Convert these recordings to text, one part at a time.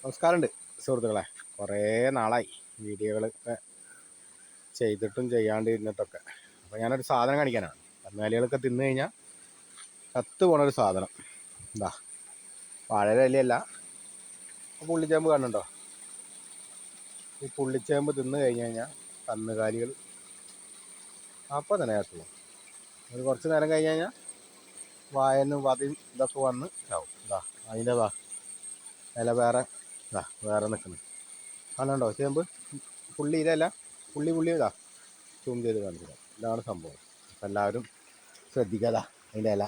നമസ്കാരമുണ്ട് സുഹൃത്തുക്കളെ. കുറേ നാളായി വീഡിയോകളൊക്കെ ചെയ്തിട്ടും ചെയ്യാണ്ടിരുന്നിട്ടൊക്കെ. അപ്പോൾ ഞാനൊരു സാധനം കാണിക്കാനാണ്. കന്നുകാലികളൊക്കെ തിന്നു കഴിഞ്ഞാൽ ചത്തു പോണൊരു സാധനം. എന്താ വാഴയുടെ ഇലയല്ല, പുള്ളിച്ചേമ്പ് കാണുന്നുണ്ടോ? ഈ പുള്ളിച്ചേമ്പ് തിന്നു കഴിഞ്ഞ് കഴിഞ്ഞാൽ കന്നുകാലികൾ അപ്പോൾ തന്നെ ചത്തു. ഒരു കുറച്ച് നേരം കഴിഞ്ഞ് കഴിഞ്ഞാൽ വായന്ന് വതിയും ഇതൊക്കെ വന്ന് ചാവും. അതിൻ്റെ ഇല വേറെ നിൽക്കുന്നു കാണുന്നുണ്ടോ? ചേമ്പ് പുള്ളി ഇലല്ല, പുള്ളി സൂം ചെയ്ത് കാണിക്കുക. ഇതാണ് സംഭവം. അപ്പം എല്ലാവരും ശ്രദ്ധിക്കാത അതിൻ്റെ ഇല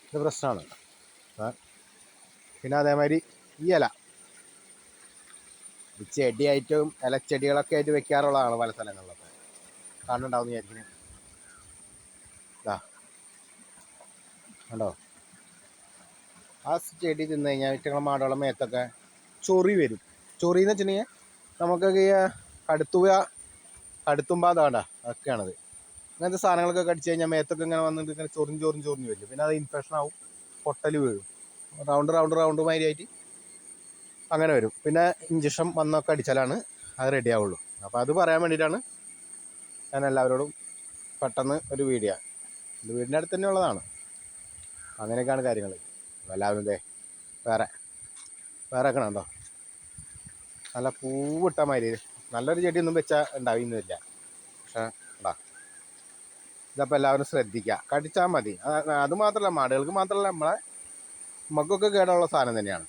ഇത് പ്രശ്നമാണ്. പിന്നെ അതേമാതിരി ഈ ഇല ഈ ചെടിയായിട്ടും ഇലച്ചെടികളൊക്കെ ആയിട്ട് വെക്കാറുള്ളതാണ് പല സ്ഥലങ്ങളിലൊക്കെ. കാണുന്നുണ്ടാവും വിചാരിക്കുന്നത്. കണ്ടോ? ആ ചെടി തിന്നു കഴിഞ്ഞാൽ ഇറ്റങ്ങളെ മാടുകളെ മേത്തൊക്കെ ചൊറി വരും. ചൊറി എന്ന് വെച്ചിട്ടുണ്ടെങ്കിൽ നമുക്കൊക്കെ കടുത്തുമ്പോൾ അതാണ്ട അതൊക്കെയാണത്. അങ്ങനത്തെ സാധനങ്ങളൊക്കെ കടിച്ചു കഴിഞ്ഞാൽ മേത്തൊക്കെ ഇങ്ങനെ വന്നിട്ട് ഇങ്ങനെ ചൊറിഞ്ഞ് വരും. പിന്നെ അത് ഇൻഫെക്ഷൻ ആവും, പൊട്ടൽ വീഴും, റൗണ്ട് മാതിരിയായിട്ട് അങ്ങനെ വരും. പിന്നെ ഇഞ്ചക്ഷൻ വന്നൊക്കെ അടിച്ചാലാണ് അത് റെഡി ആവുള്ളൂ. അപ്പോൾ അത് പറയാൻ വേണ്ടിയിട്ടാണ് ഞാൻ എല്ലാവരോടും പെട്ടെന്ന് ഒരു വീഡിയോ. ഇത് വീടിൻ്റെ അടുത്ത് തന്നെ ഉള്ളതാണ്. അങ്ങനെയൊക്കെയാണ് കാര്യങ്ങൾ. എല്ലാവരും വേറെ ഒക്കെ ഉണ്ടോ? നല്ല പൂവിട്ട മാതിരി നല്ലൊരു ചെടിയൊന്നും വെച്ചാൽ ഉണ്ടാവുന്നില്ല. പക്ഷേ ഇതപ്പോൾ എല്ലാവരും ശ്രദ്ധിക്കുക. കടിച്ചാൽ മതി. അത് മാത്രമല്ല, മാടുകൾക്ക് മാത്രമല്ല, നമുക്കൊക്കെ കേടുള്ള സാധനം തന്നെയാണ്.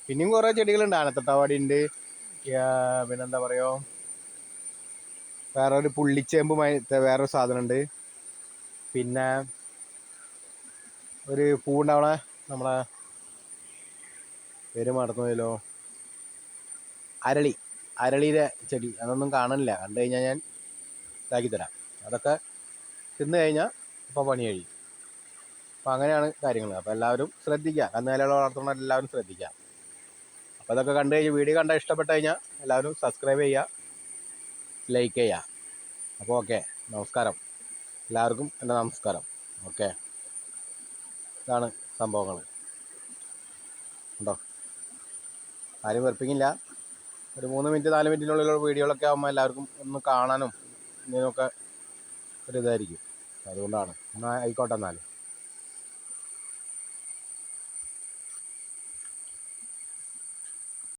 പിന്നെയും കുറേ ചെടികളുണ്ട്. ആനത്തട്ടവാടി ഉണ്ട്. പിന്നെന്താ പറയുക, വേറൊരു പുള്ളിച്ചേമ്പുമായി വേറൊരു സാധനമുണ്ട്. പിന്നെ ഒരു പൂവുണ്ടാവണ നമ്മളെ പേര് മറന്നുപോയല്ലോ, അരളിയുടെ ചെടി. അതൊന്നും കാണാനില്ല. കണ്ടു കഴിഞ്ഞാൽ ഞാൻ ഇതാക്കി തരാം. അതൊക്കെ തിന്നു കഴിഞ്ഞാൽ ഇപ്പോൾ പണി കഴിയും. അപ്പോൾ അങ്ങനെയാണ് കാര്യങ്ങൾ. അപ്പോൾ എല്ലാവരും ശ്രദ്ധിക്കുക. കന്നുകാലികളെ വളർത്തുന്ന എല്ലാവരും ശ്രദ്ധിക്കുക. അപ്പോൾ അതൊക്കെ കണ്ടു കഴിഞ്ഞ് വീഡിയോ കണ്ടാൽ ഇഷ്ടപ്പെട്ട് കഴിഞ്ഞാൽ എല്ലാവരും സബ്സ്ക്രൈബ് ചെയ്യുക, ലൈക്ക് ചെയ്യുക. അപ്പോൾ ഓക്കെ, നമസ്കാരം. എല്ലാവർക്കും എൻ്റെ നമസ്കാരം. ഓക്കെ, ഇതാണ് സംഭവങ്ങൾ. ഉണ്ടോ? ആരും വെറുപ്പിക്കില്ല. ഒരു 3 മിനിറ്റ് 4 മിനിറ്റിനുള്ളിലുള്ള വീഡിയോകളൊക്കെ ആകുമ്പോൾ എല്ലാവർക്കും ഒന്ന് കാണാനും ഇതിനൊക്കെ ഒരു ഇതായിരിക്കും. അതുകൊണ്ടാണ്. എന്നാൽ ആയിക്കോട്ടെ. എന്നാൽ